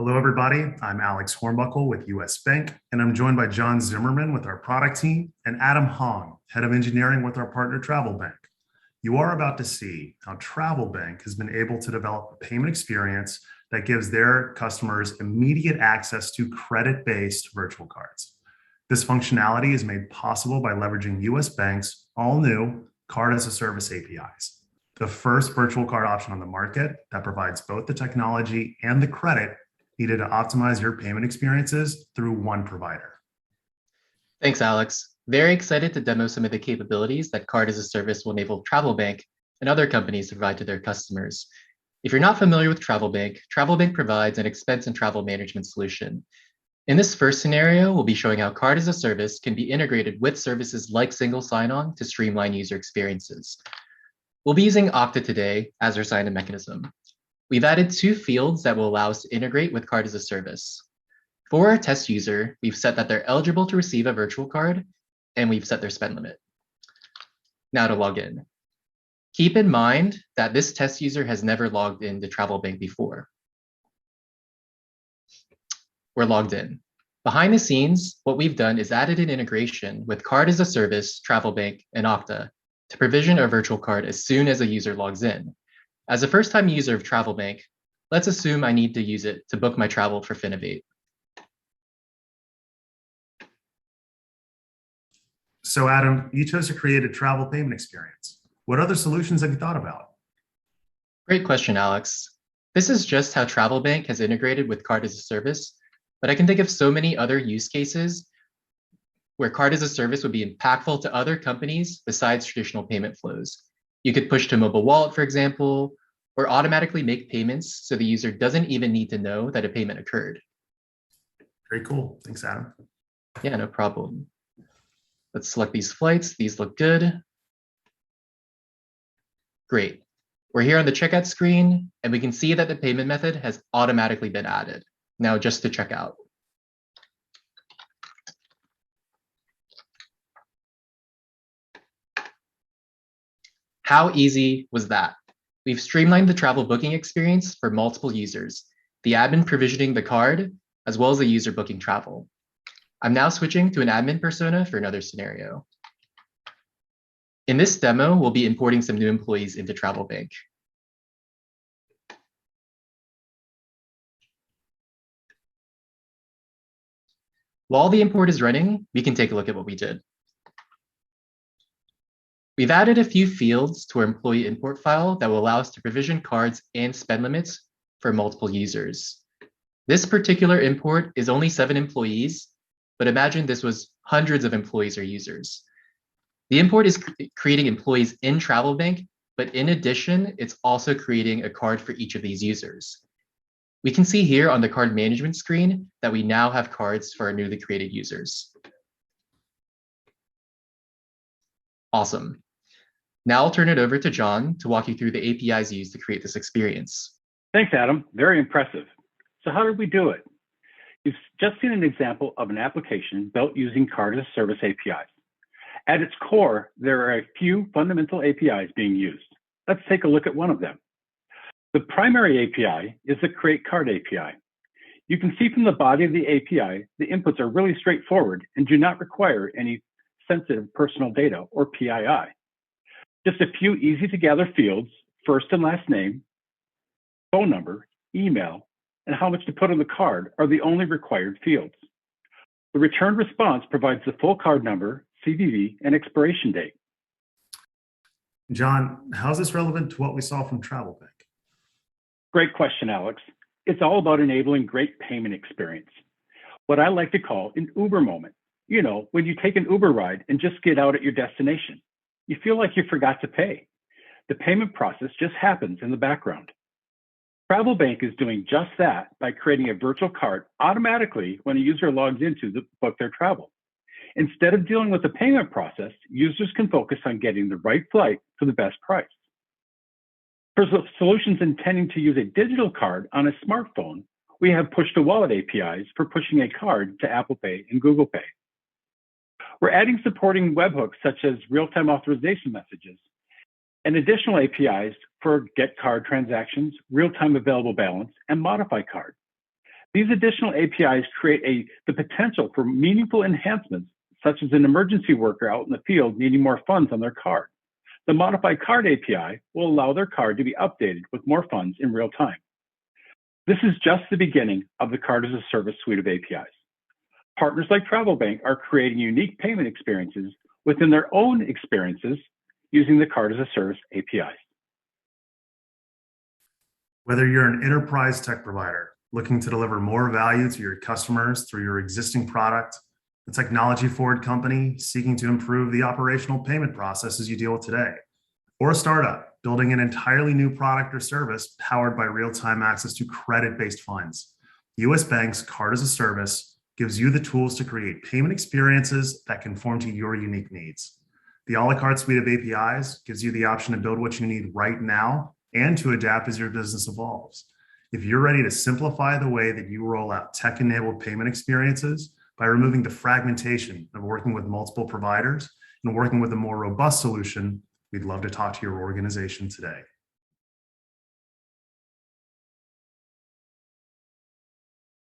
Hello, everybody. I'm Alex Hornbuckle with US Bank, and I'm joined by John Zimmerman with our product team and Adam Hong, head of engineering with our partner Travel Bank. You are about to see how Travel Bank has been able to develop a payment experience that gives their customers immediate access to credit-based virtual cards. This functionality is made possible by leveraging US Bank's all-new card-as-a-service APIs, the first virtual card option on the market that provides both the technology and the credit needed to optimize your payment experiences through one provider. Thanks, Alex. Very excited to demo some of the capabilities that Card as a Service will enable Travel Bank and other companies to provide to their customers. If you're not familiar with Travel Bank provides an expense and travel management solution. In this first scenario, we'll be showing how Card as a Service can be integrated with services like single sign-on to streamline user experiences. We'll be using Okta today as our sign-in mechanism. We've added two fields that will allow us to integrate with Card as a Service. For our test user, we've set that they're eligible to receive a virtual card, and we've set their spend limit. Now to log in. Keep in mind that this test user has never logged into Travel Bank before. We're logged in. Behind the scenes, what we've done is added an integration with Card as a Service, Travel Bank, and Okta to provision a virtual card as soon as a user logs in. As a first-time user of Travel Bank, let's assume I need to use it to book my travel for Finovate. So Adam, you chose to create a travel payment experience. What other solutions have you thought about? Great question, Alex. This is just how Travel Bank has integrated with Card as a Service, but I can think of so many other use cases where Card as a Service would be impactful to other companies besides traditional payment flows. You could push to a mobile wallet, for example, or automatically make payments so the user doesn't even need to know that a payment occurred. Very cool. Thanks, Adam. Yeah, no problem. Let's select these flights. These look good. Great. We're here on the checkout screen, and we can see that the payment method has automatically been added. Now just to check out. How easy was that? We've streamlined the travel booking experience for multiple users, the admin provisioning the card, as well as the user booking travel. I'm now switching to an admin persona for another scenario. In this demo, we'll be importing some new employees into Travel Bank. While the import is running, we can take a look at what we did. We've added a few fields to our employee import file that will allow us to provision cards and spend limits for multiple users. This particular import is only 7 employees, but imagine this was hundreds of employees or users. The import is creating employees in Travel Bank, but in addition, it's also creating a card for each of these users. We can see here on the card management screen that we now have cards for our newly created users. Awesome. Now I'll turn it over to John to walk you through the APIs used to create this experience. Thanks, Adam. Very impressive. So how did we do it? You've just seen an example of an application built using Card as a Service APIs. At its core, there are a few fundamental APIs being used. Let's take a look at one of them. The primary API is the Create Card API. You can see from the body of the API, the inputs are really straightforward and do not require any sensitive personal data or PII. Just a few easy to gather fields, first and last name, phone number, email, and how much to put on the card are the only required fields. The returned response provides the full card number, CVV, and expiration date. John, how is this relevant to what we saw from Travel Bank? Great question, Alex. It's all about enabling great payment experience. What I like to call an Uber moment. You know, when you take an Uber ride and just get out at your destination. You feel like you forgot to pay. The payment process just happens in the background. Travel Bank is doing just that by creating a virtual card automatically when a user logs in to book their travel. Instead of dealing with the payment process, users can focus on getting the right flight for the best price. For solutions intending to use a digital card on a smartphone, we have push-to-wallet APIs for pushing a card to Apple Pay and Google Pay. We're adding supporting webhooks such as real-time authorization messages and additional APIs for get card transactions, real-time available balance, and modify card. These additional APIs create the potential for meaningful enhancements, such as an emergency worker out in the field needing more funds on their card. The Modified Card API will allow their card to be updated with more funds in real time. This is just the beginning of the Card as a Service suite of APIs. Partners like TravelBank are creating unique payment experiences within their own experiences using the Card as a Service APIs. Whether you're an enterprise tech provider looking to deliver more value to your customers through your existing product, a technology-forward company seeking to improve the operational payment processes you deal with today, or a startup building an entirely new product or service powered by real-time access to credit-based funds, US Bank's Card as a Service gives you the tools to create payment experiences that conform to your unique needs. The a la carte suite of APIs gives you the option to build what you need right now and to adapt as your business evolves. If you're ready to simplify the way that you roll out tech-enabled payment experiences by removing the fragmentation of working with multiple providers and working with a more robust solution, we'd love to talk to your organization today.